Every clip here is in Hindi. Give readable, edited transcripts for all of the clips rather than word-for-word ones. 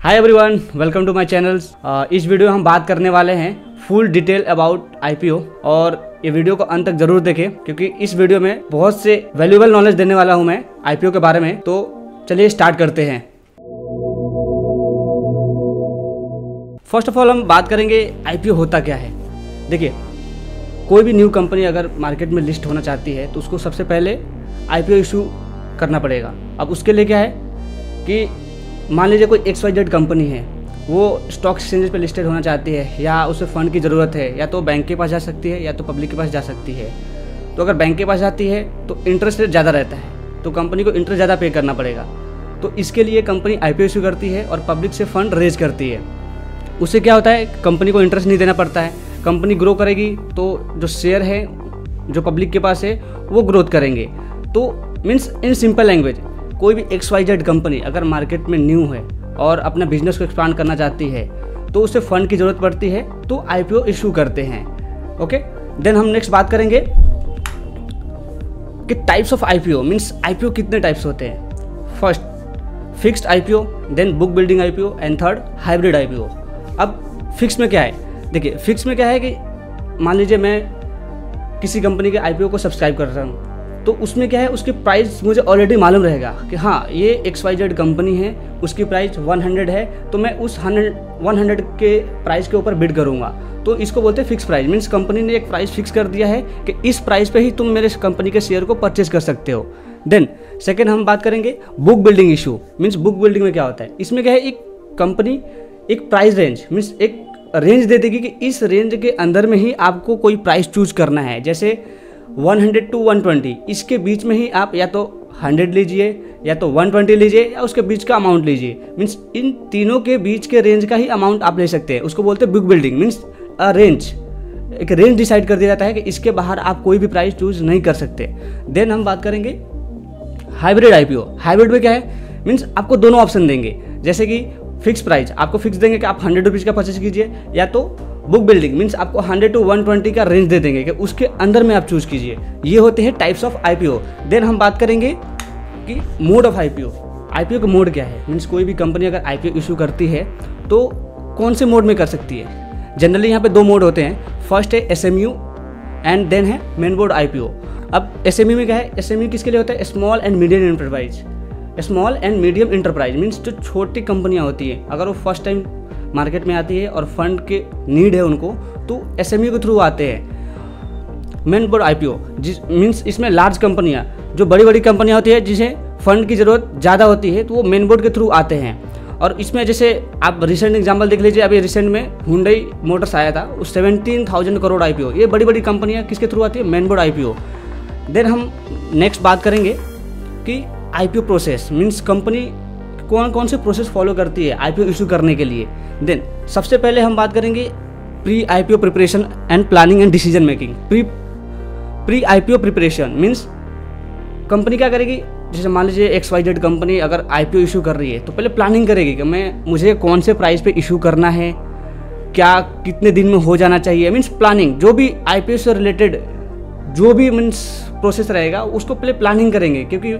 Hi everyone, welcome to my channel. इस वीडियो में हम बात करने वाले हैं फुल डिटेल अबाउट आईपीओ और ये वीडियो को अंत तक जरूर देखें क्योंकि इस वीडियो में बहुत से वैल्यूएबल नॉलेज देने वाला हूं मैं आईपीओ के बारे में। तो चलिए स्टार्ट करते हैं। फर्स्ट ऑफ ऑल हम बात करेंगे आईपीओ होता क्या है। देखिए, कोई भी न्यू कंपनी अगर मार्केट में लिस्ट होना चाहती है तो उसको सबसे पहले आईपीओ इशू करना पड़ेगा। अब उसके लिए क्या है कि मान लीजिए कोई XYZ कंपनी है, वो स्टॉक एक्सचेंज पे लिस्टेड होना चाहती है या उसे फंड की ज़रूरत है, या तो बैंक के पास जा सकती है या तो पब्लिक के पास जा सकती है। तो अगर बैंक के पास जाती है तो इंटरेस्ट रेट ज़्यादा रहता है, तो कंपनी को इंटरेस्ट ज़्यादा पे करना पड़ेगा। तो इसके लिए कंपनी आईपीओ इशू करती है और पब्लिक से फंड रेज करती है। उससे क्या होता है, कंपनी को इंटरेस्ट नहीं देना पड़ता है। कंपनी ग्रो करेगी तो जो शेयर है जो पब्लिक के पास है वो ग्रोथ करेंगे। तो मीन्स इन सिंपल लैंग्वेज, कोई भी XYZ कंपनी अगर मार्केट में न्यू है और अपना बिजनेस को एक्सपांड करना चाहती है तो उसे फंड की ज़रूरत पड़ती है, तो आईपीओ इशू करते हैं। ओके, देन हम नेक्स्ट बात करेंगे कि types of IPO, means IPO कितने टाइप्स होते हैं। First fixed IPO, then book building IPO and third hybrid IPO. अब फिक्स में क्या है, देखिए फिक्स में क्या है कि मान लीजिए मैं किसी कंपनी के आईपीओ को सब्सक्राइब कर रहा हूँ, तो उसमें क्या है, उसकी प्राइस मुझे ऑलरेडी मालूम रहेगा कि हाँ ये XYZ कंपनी है, उसकी प्राइस 100 है, तो मैं उस 100 के प्राइस के ऊपर बिड करूँगा। तो इसको बोलते हैं फिक्स प्राइस। मीन्स कंपनी ने एक प्राइस फिक्स कर दिया है कि इस प्राइस पे ही तुम मेरे कंपनी के शेयर को परचेज कर सकते हो। देन सेकेंड हम बात करेंगे book building issue. Means book building में क्या होता है, इसमें क्या है, एक कंपनी एक प्राइस रेंज, मीन्स एक रेंज दे देगी कि इस रेंज के अंदर में ही आपको कोई प्राइस चूज करना है। जैसे 100 to 120, इसके बीच में ही आप या तो 100 लीजिए या तो 120 लीजिए या उसके बीच का अमाउंट लीजिए। मीन्स इन तीनों के बीच के रेंज का ही अमाउंट आप ले सकते हैं। उसको बोलते हैं बुक बिल्डिंग। मीन्स अ रेंज, एक रेंज डिसाइड कर दिया जाता है कि इसके बाहर आप कोई भी प्राइस चूज नहीं कर सकते। देन हम बात करेंगे हाइब्रिड आईपीओ। हाइब्रिड में क्या है, मीन्स आपको दोनों ऑप्शन देंगे। जैसे कि फिक्स प्राइस आपको फिक्स देंगे कि आप 100 रुपीज़ का परचेज कीजिए, या तो बुक बिल्डिंग मीन्स आपको 100 to 120 का रेंज दे देंगे कि उसके अंदर में आप चूज कीजिए। ये होते हैं टाइप्स ऑफ आईपीओ। देन हम बात करेंगे कि मोड ऑफ आईपीओ। आईपीओ का मोड क्या है, मीन्स कोई भी कंपनी अगर आईपीओ इशू करती है तो कौन से मोड में कर सकती है। जनरली यहाँ पे दो मोड होते हैं। फर्स्ट है SMU एंड देन है मेन बोर्ड आईपीओ। अब SMU में क्या है, SMU किसके लिए होता है, small and medium enterprise. Small and medium enterprise means जो छोटी कंपनियाँ होती है, अगर वो फर्स्ट टाइम मार्केट में आती है और फंड के नीड है उनको, तो SMU के थ्रू आते हैं। मेन बोर्ड आईपीओ मीन्स इसमें लार्ज कंपनियां, जो बड़ी बड़ी कंपनियां होती है जिसे फंड की ज़रूरत ज़्यादा होती है, तो वो मेन बोर्ड के थ्रू आते हैं। और इसमें जैसे आप रिसेंट एग्जांपल देख लीजिए, अभी रिसेंट में हुंडई मोटर्स आया था, उस 17,000 करोड़ आईपीओ। ये बड़ी बड़ी कंपनियाँ किसके थ्रू आती है, मेन बोर्ड आईपीओ। देन हम नेक्स्ट बात करेंगे कि आईपीओ प्रोसेस, मीन्स कंपनी कौन कौन से प्रोसेस फॉलो करती है आईपीओ इशू करने के लिए। देन सबसे पहले हम बात करेंगे pre IPO preparation and planning and decision making. Pre IPO preparation means company क्या करेगी, जैसे मान लीजिए XYZ कंपनी अगर आईपीओ इशू कर रही है तो पहले प्लानिंग करेगी कि मुझे कौन से प्राइस पे इशू करना है, क्या कितने दिन में हो जाना चाहिए। मीन्स प्लानिंग, जो भी आईपीओ से रिलेटेड जो भी मीन्स प्रोसेस रहेगा उसको पहले प्लानिंग करेंगे, क्योंकि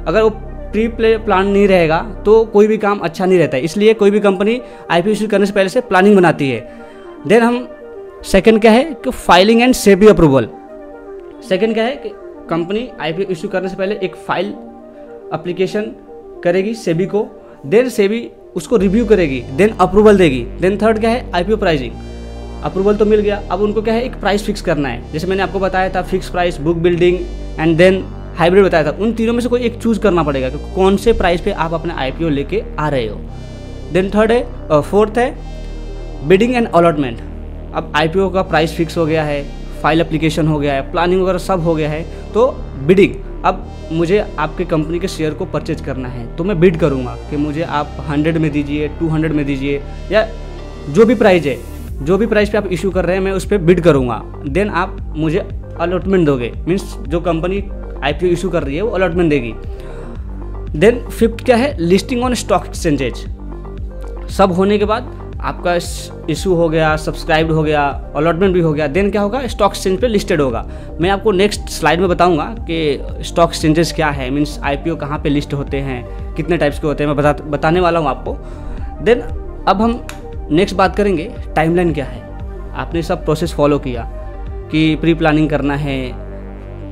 अगर वो प्री प्लान नहीं रहेगा तो कोई भी काम अच्छा नहीं रहता है। इसलिए कोई भी कंपनी आईपीओ इशू करने से पहले से प्लानिंग बनाती है। देन हम सेकंड क्या है कि filing and SEBI approval. Second क्या है कि कंपनी आईपीओ इशू करने से पहले एक फाइल एप्लीकेशन करेगी सेबी को, देन सेबी उसको रिव्यू करेगी, देन अप्रूवल देगी। देन थर्ड क्या है, आईपीओ प्राइसिंग। अप्रूवल तो मिल गया, अब उनको क्या है, एक प्राइस फिक्स करना है। जैसे मैंने आपको बताया था fix price, book building and then hybrid बताया था। उन तीनों में से कोई एक चूज करना पड़ेगा कि कौन से प्राइस पे आप अपना आईपीओ लेके आ रहे हो। देन फोर्थ है बिडिंग एंड अलॉटमेंट। अब आईपीओ का प्राइस फिक्स हो गया है, फाइल एप्लीकेशन हो गया है, प्लानिंग वगैरह सब हो गया है, तो बिडिंग, अब मुझे आपके कंपनी के शेयर को परचेज करना है तो मैं बिड करूँगा कि मुझे आप 100 में दीजिए, 200 में दीजिए, या जो भी प्राइस है, जो भी प्राइस पे आप इशू कर रहे हैं मैं उस पर बिड करूँगा। देन आप मुझे अलॉटमेंट दोगे, मीन्स जो कंपनी आईपीओ इशू कर रही है वो अलॉटमेंट देगी। देन फिफ्थ क्या है, लिस्टिंग ऑन स्टॉक एक्सचेंजेज। सब होने के बाद आपका इशू हो गया, सब्सक्राइब्ड हो गया, अलॉटमेंट भी हो गया, देन क्या होगा, स्टॉक एक्सचेंज पे लिस्टेड होगा। मैं आपको नेक्स्ट स्लाइड में बताऊंगा कि स्टॉक एक्सचेंजेस क्या है, मीन्स आईपीओ कहाँ पे लिस्ट होते हैं, कितने टाइप्स के होते हैं, मैं बताने वाला हूँ आपको। देन अब हम नेक्स्ट बात करेंगे टाइमलाइन क्या है। आपने सब प्रोसेस फॉलो किया कि प्री प्लानिंग करना है,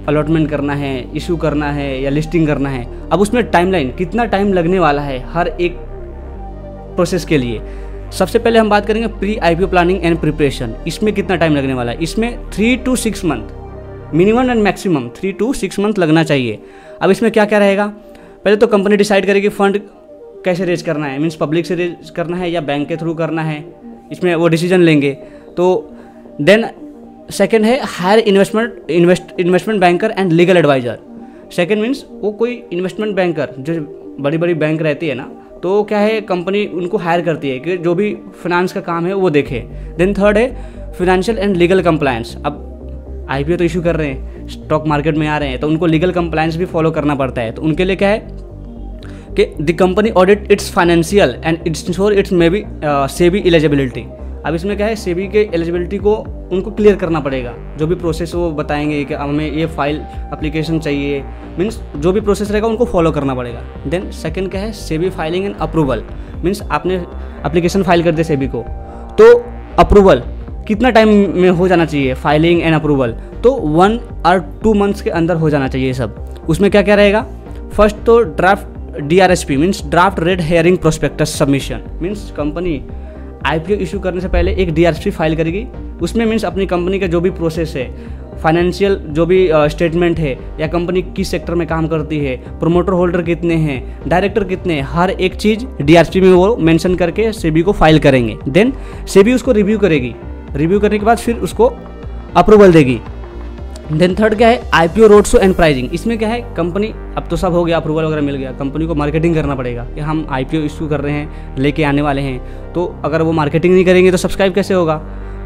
अलॉटमेंट करना है, इशू करना है या लिस्टिंग करना है। अब उसमें टाइमलाइन कितना टाइम लगने वाला है हर एक प्रोसेस के लिए। सबसे पहले हम बात करेंगे pre IPO planning and preparation. इसमें कितना टाइम लगने वाला है? इसमें 3 to 6 month minimum and maximum 3 to 6 month लगना चाहिए। अब इसमें क्या क्या रहेगा? पहले तो कंपनी डिसाइड करेगी फंड कैसे रेज करना है, मीन्स पब्लिक से रेज करना है या बैंक के थ्रू करना है, इसमें वो डिसीजन लेंगे। तो देन सेकेंड है hire investment banker and legal adviser. Second means वो कोई इन्वेस्टमेंट बैंकर, जो बड़ी बड़ी बैंक रहती है ना, तो क्या है कंपनी उनको हायर करती है कि जो भी फाइनेंस का काम है वो देखे। देन थर्ड है फिनेंशियल एंड लीगल कंप्लायंस। अब आईपीओ तो इशू कर रहे हैं, स्टॉक मार्केट में आ रहे हैं, तो उनको लीगल कंप्लायंस भी फॉलो करना पड़ता है। तो उनके लिए क्या है कि the company audit it's financial and ensure it's may be SEBI eligibility. अब इसमें क्या है, सेबी के एलिजिबिलिटी को उनको क्लियर करना पड़ेगा। जो भी प्रोसेस वो बताएंगे कि हमें ये फाइल एप्लीकेशन चाहिए, मीन्स जो भी प्रोसेस रहेगा उनको फॉलो करना पड़ेगा। देन सेकंड क्या है, SEBI filing and approval. Means आपने एप्लीकेशन फाइल कर दिया सेबी को, तो अप्रूवल कितना टाइम में हो जाना चाहिए? फाइलिंग एंड अप्रूवल तो 1 or 2 मंथ्स के अंदर हो जाना चाहिए ये सब। उसमें क्या क्या रहेगा? फर्स्ट तो draft DRHP means draft red hearing prospectus submission. Means company IPO issue करने से पहले एक DRHP फाइल करेगी। उसमें मीन्स अपनी कंपनी का जो भी प्रोसेस है, फाइनेंशियल जो भी स्टेटमेंट है, या कंपनी किस सेक्टर में काम करती है, प्रोमोटर होल्डर कितने हैं, डायरेक्टर कितने हैं, हर एक चीज़ DRHP में वो मेंशन करके सेबी को फाइल करेंगे। देन सेबी उसको रिव्यू करेगी, रिव्यू करने के बाद फिर उसको अप्रूवल देगी। देन थर्ड क्या है, IPO road show and pricing. इसमें क्या है, कंपनी अब तो सब हो गया, अप्रूवल वगैरह मिल गया, कंपनी को मार्केटिंग करना पड़ेगा कि हम आईपीओ इशू कर रहे हैं, लेके आने वाले हैं। तो अगर वो मार्केटिंग नहीं करेंगे तो सब्सक्राइब कैसे होगा?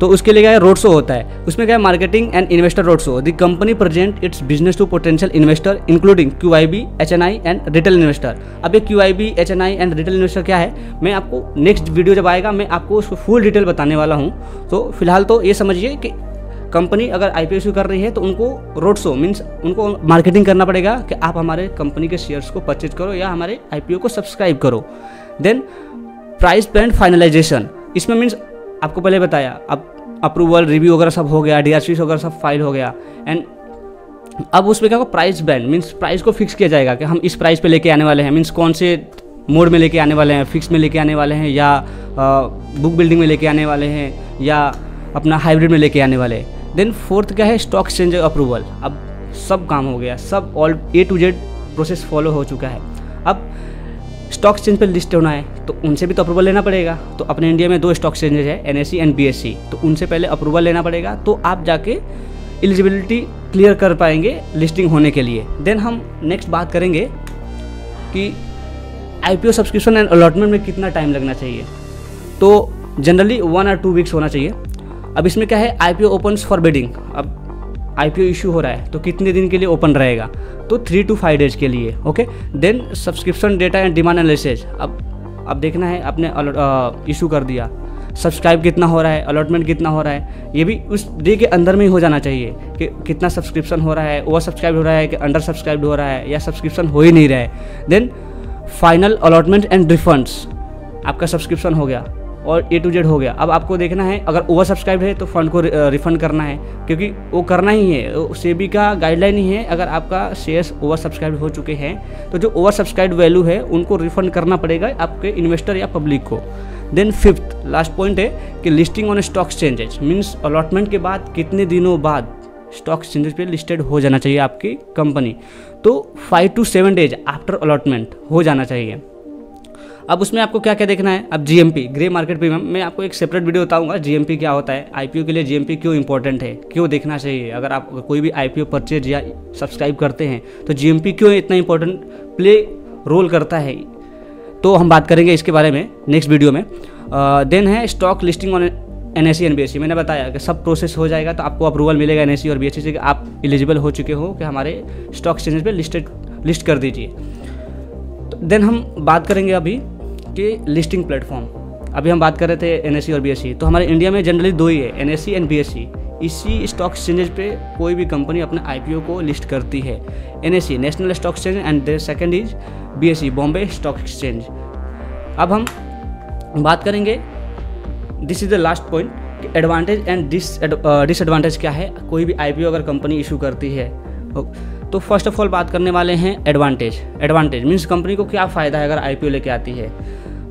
तो उसके लिए क्या है, रोड शो होता है। उसमें क्या है, marketing and investor road show. The company present its business to potential investor including QIB, HNI and retail investor. अब ये QIB, HNI and retail investor क्या है, मैं आपको नेक्स्ट वीडियो जब आएगा मैं आपको उसको फुल डिटेल बताने वाला हूँ। तो फिलहाल तो ये समझिए कि कंपनी अगर आईपीओ इशू कर रही है तो उनको रोड शो मीन्स उनको मार्केटिंग करना पड़ेगा कि आप हमारे कंपनी के शेयर्स को परचेज करो या हमारे आईपीओ को सब्सक्राइब करो। Then price band finalisation. इसमें मीन्स आपको पहले बताया, अब अप्रूवल रिव्यू वगैरह सब हो गया, DRHP वगैरह सब फाइल हो गया, एंड अब उसमें क्या होगा, प्राइस बैंड मीन्स प्राइस को फिक्स किया जाएगा कि हम इस प्राइस पे लेके आने वाले हैं। मीन्स कौन से मोड में लेके आने वाले हैं, फिक्स में लेके आने वाले हैं या बुक बिल्डिंग में लेके आने वाले हैं या अपना हाइब्रिड में लेके आने वाले हैं। देन फोर्थ क्या है, स्टॉक एक्सचेंज अप्रूवल। अब सब काम हो गया, सब all A to Z process follow हो चुका है। अब स्टॉक एक्सचेंज पे लिस्ट होना है तो उनसे भी तो अप्रूवल लेना पड़ेगा। तो अपने इंडिया में 2 स्टॉक एक्सचेंजेज है, NSE एंड BSE, तो उनसे पहले अप्रूवल लेना पड़ेगा, तो आप जाके एलिजिबिलिटी क्लियर कर पाएंगे लिस्टिंग होने के लिए। देन हम नेक्स्ट बात करेंगे कि आईपीओ सब्सक्रिप्शन एंड अलॉटमेंट में कितना टाइम लगना चाहिए। तो जनरली 1 or 2 वीक्स होना चाहिए। अब इसमें क्या है, आईपीओ ओपन्स फॉर बिडिंग। अब आईपीओ इशू हो रहा है तो कितने दिन के लिए ओपन रहेगा, तो 3 to 5 डेज के लिए। Okay, then subscription data and demand analysis. अब देखना है, आपने इशू कर दिया, सब्सक्राइब कितना हो रहा है, अलॉटमेंट कितना हो रहा है, ये भी उस डे के अंदर में ही हो जाना चाहिए कि कितना सब्सक्रिप्शन हो रहा है, ओवर सब्सक्राइब हो रहा है कि अंडर सब्सक्राइब हो रहा है या सब्सक्रिप्शन हो ही नहीं रहा है। Then final allotment and refunds. आपका सब्सक्रिप्शन हो गया और A to Z हो गया। अब आपको देखना है, अगर ओवर सब्सक्राइब है तो फंड को रिफंड करना है, क्योंकि वो करना ही है, सेबी का गाइडलाइन ही है। अगर आपका शेयर्स ओवर सब्सक्राइब हो चुके हैं तो जो ओवर सब्सक्राइब वैल्यू है उनको रिफंड करना पड़ेगा आपके इन्वेस्टर या पब्लिक को। देन फिफ्थ लास्ट पॉइंट है कि listing on stock exchanges. Means allotment के बाद कितने दिनों बाद स्टॉक एक्सचेंजेज पे लिस्टेड हो जाना चाहिए आपकी कंपनी, तो 5 to 7 डेज आफ्टर अलॉटमेंट हो जाना चाहिए। अब उसमें आपको क्या क्या देखना है, अब GMP ग्रे मार्केट प्रीमियम, मैं आपको एक सेपरेट वीडियो बताऊंगा GMP क्या होता है, आईपीओ के लिए GMP क्यों इंपॉर्टेंट है, क्यों देखना चाहिए। अगर आप कोई भी आईपीओ परचेज या सब्सक्राइब करते हैं तो GMP क्यों इतना इंपॉर्टेंट प्ले रोल करता है, तो हम बात करेंगे इसके बारे में नेक्स्ट वीडियो में। देन है stock listing on NSE and BSE। मैंने बताया कि सब प्रोसेस हो जाएगा तो आपको अप्रूवल मिलेगा NSE और BSE से कि आप एलिजिबल हो चुके हो कि हमारे स्टॉक एक्सचेंज पे लिस्ट कर दीजिए। देन हम बात करेंगे अभी कि लिस्टिंग प्लेटफॉर्म। अभी हम बात कर रहे थे NSE और BSE, तो हमारे इंडिया में जनरली 2 ही है, NSE एंड BSE। इसी स्टॉक एक्सचेंजेज पे कोई भी कंपनी अपने आईपीओ को लिस्ट करती है। NSE national stock exchange and the second is BSE Bombay stock exchange. अब हम बात करेंगे, this is the last point कि एडवांटेज एंड डिसएडवांटेज क्या है कोई भी आईपीओ अगर कंपनी इशू करती है। तो फर्स्ट ऑफ ऑल बात करने वाले हैं एडवांटेज मीन्स कंपनी को क्या फ़ायदा है अगर आईपीओ लेके आती है।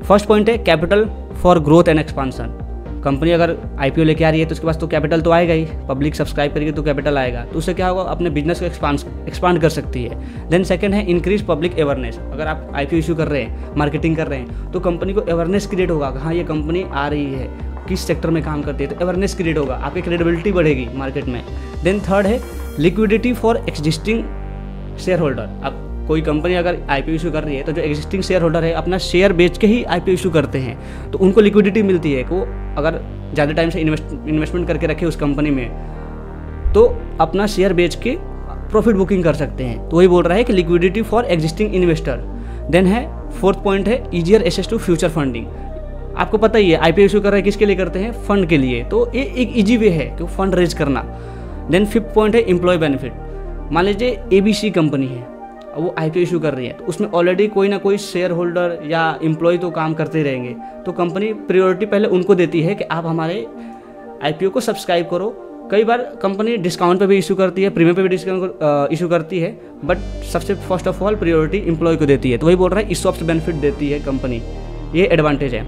फर्स्ट पॉइंट है capital for growth and expansion. Company अगर आईपीओ लेके आ रही है तो उसके पास तो कैपिटल तो आएगा ही, पब्लिक सब्सक्राइब करेगी तो कैपिटल आएगा, तो उससे क्या होगा, अपने बिजनेस को एक्सपांड कर सकती है। देन सेकंड है इंक्रीज पब्लिक अवेयरनेस। अगर आप आईपीओ इशू कर रहे हैं, मार्केटिंग कर रहे हैं, तो कंपनी को अवेयरनेस क्रिएट होगा कि हाँ ये कंपनी आ रही है, किस सेक्टर में काम करती है, तो अवेयरनेस क्रिएट होगा, आपकी क्रेडिबिलिटी बढ़ेगी मार्केट में। देन थर्ड है liquidity for existing share holder. अब कोई कंपनी अगर आईपीओ इशू कर रही है तो जो एग्जिस्टिंग शेयर होल्डर है अपना शेयर बेच के ही आईपीओ इशू करते हैं, तो उनको लिक्विडिटी मिलती है कि वो अगर ज़्यादा टाइम से इन्वेस्टमेंट करके रखे उस कंपनी में तो अपना शेयर बेच के प्रॉफिट बुकिंग कर सकते हैं। तो वही बोल रहा है कि liquidity for existing investor. Then है फोर्थ पॉइंट है easier access to future funding. आपको पता ही है आईपीओ इशू कर रहे हैं किसके लिए करते हैं, फंड के लिए, तो ये एक ईजी वे है कि फंड रेज करना। देन फिफ्थ पॉइंट है एम्प्लॉय बेनिफिट। मान लीजिए एबीसी कंपनी है, वो आईपीओ इशू कर रही है, तो उसमें ऑलरेडी कोई ना कोई शेयर होल्डर या एम्प्लॉय तो काम करते रहेंगे, तो कंपनी प्रायोरिटी पहले उनको देती है कि आप हमारे आईपीओ को सब्सक्राइब करो। कई बार कंपनी डिस्काउंट पे भी इशू करती है, प्रीमियम पे भी डिस्काउंट इशू करती है, बट सबसे first of all priority employee को देती है। तो वही बोल रहा है इस ऑप्स बेनिफिट देती है कंपनी, ये एडवांटेज है।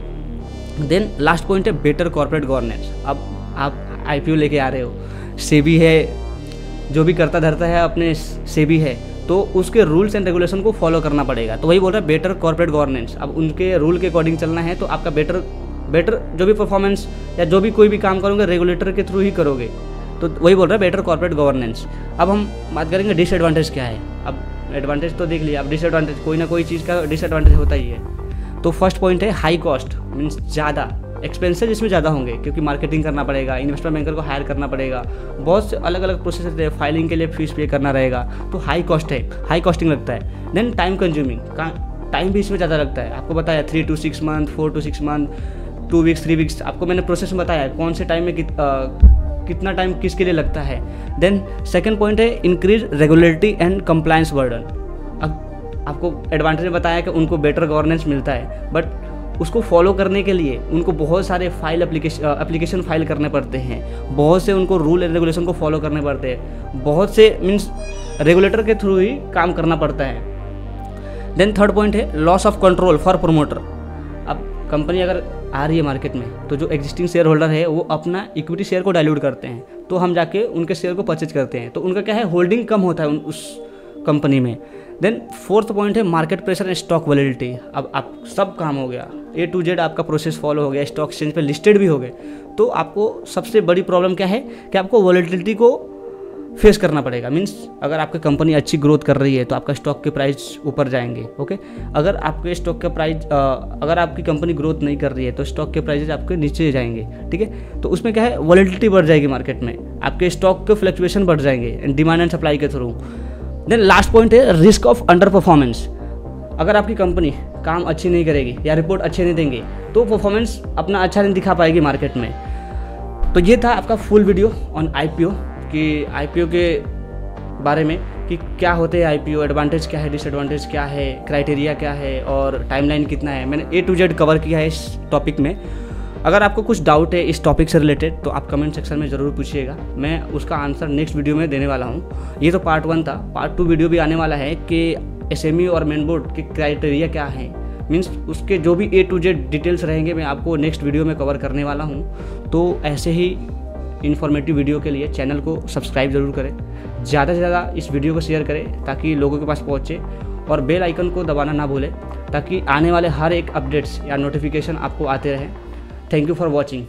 देन लास्ट पॉइंट है बेटर कॉर्पोरेट गवर्नेंस। अब आप आईपीओ लेके आ रहे हो, सेबी है, जो भी करता धरता है अपने सेबी है, तो उसके रूल्स एंड रेगुलेशन को फॉलो करना पड़ेगा। तो वही बोल रहा है बेटर कॉर्पोरेट गवर्नेंस। अब उनके रूल के अकॉर्डिंग चलना है तो आपका बेटर जो भी परफॉर्मेंस या जो भी कोई भी काम करोगे रेगुलेटर के थ्रू ही करोगे। तो वही बोल रहा है बेटर कॉर्पोरेट गवर्नेंस। अब हम बात करेंगे डिसएडवांटेज क्या है। अब एडवांटेज तो देख लिया, अब डिसएडवांटेज कोई ना कोई चीज़ का डिसएडवांटेज होता ही है। तो फर्स्ट पॉइंट है हाई कॉस्ट मीन्स ज़्यादा एक्सपेंसेस इसमें ज़्यादा होंगे, क्योंकि मार्केटिंग करना पड़ेगा, इन्वेस्टमेंट बैंकर को हायर करना पड़ेगा, बहुत से अलग अलग प्रोसेस है, फाइलिंग के लिए फीस पे करना रहेगा, तो हाई कॉस्ट है, हाई कॉस्टिंग लगता है। देन टाइम कंज्यूमिंग, टाइम भी इसमें ज़्यादा लगता है। आपको बताया 3 to 6 month, 4 to 6 month, 2 weeks 3 weeks, आपको मैंने प्रोसेस में बताया कौन से टाइम में कितना टाइम किसके लिए लगता है। देन सेकेंड पॉइंट है increase regulatory and compliance burden. अब आपको एडवांटेज बताया कि उनको बेटर गवर्नेंस मिलता है, बट उसको फॉलो करने के लिए उनको बहुत सारे एप्लीकेशन फाइल करने पड़ते हैं, बहुत से उनको रूल एंड रेगुलेशन को फॉलो करने पड़ते हैं, बहुत से मीन्स रेगुलेटर के थ्रू ही काम करना पड़ता है। देन थर्ड पॉइंट है loss of control for promoter. अब कंपनी अगर आ रही है मार्केट में तो जो एग्जिस्टिंग शेयर होल्डर है वो अपना इक्विटी शेयर को डाइल्यूट करते हैं, तो हम जाके उनके शेयर को परचेज करते हैं, तो उनका क्या है होल्डिंग कम होता है उस कंपनी में। देन फोर्थ पॉइंट है market pressure and stock volatility. अब आप सब काम हो गया, A to Z आपका प्रोसेस फॉलो हो गया, स्टॉक एक्सचेंज पे लिस्टेड भी हो गए, तो आपको सबसे बड़ी प्रॉब्लम क्या है कि आपको वॉलेटिलिटी को फेस करना पड़ेगा। मीन्स अगर आपकी कंपनी अच्छी ग्रोथ कर रही है तो आपका स्टॉक के प्राइस ऊपर जाएंगे, ओके। अगर आपके स्टॉक का प्राइस अगर आपकी कंपनी ग्रोथ नहीं कर रही है तो स्टॉक के प्राइसेज आपके नीचे जाएंगे, ठीक है। तो उसमें क्या है वॉलेटिलिटी बढ़ जाएगी मार्केट में, आपके स्टॉक के फ्लक्चुएशन बढ़ जाएंगे डिमांड एंड सप्लाई के थ्रू। देन लास्ट पॉइंट है रिस्क ऑफ अंडर परफॉर्मेंस। अगर आपकी कंपनी काम अच्छी नहीं करेगी या रिपोर्ट अच्छे नहीं देंगे तो परफॉर्मेंस अपना अच्छा नहीं दिखा पाएगी मार्केट में। तो ये था आपका फुल वीडियो ऑन आईपीओ कि आईपीओ के बारे में कि क्या होते हैं आईपीओ, एडवांटेज क्या है, डिसएडवांटेज क्या है, क्राइटेरिया क्या है और टाइमलाइन कितना है। मैंने A to Z कवर किया है इस टॉपिक में। अगर आपको कुछ डाउट है इस टॉपिक से रिलेटेड तो आप कमेंट सेक्शन में ज़रूर पूछिएगा, मैं उसका आंसर नेक्स्ट वीडियो में देने वाला हूँ। ये तो पार्ट 1 था, पार्ट 2 वीडियो भी आने वाला है कि SME और मेन बोर्ड के क्राइटेरिया क्या है, मीन्स उसके जो भी A to Z डिटेल्स रहेंगे मैं आपको नेक्स्ट वीडियो में कवर करने वाला हूँ। तो ऐसे ही इन्फॉर्मेटिव वीडियो के लिए चैनल को सब्सक्राइब ज़रूर करें, ज़्यादा से ज़्यादा इस वीडियो को शेयर करें ताकि लोगों के पास पहुँचे, और बेल आइकन को दबाना ना भूलें ताकि आने वाले हर एक अपडेट्स या नोटिफिकेशन आपको आते रहें। Thank you for watching.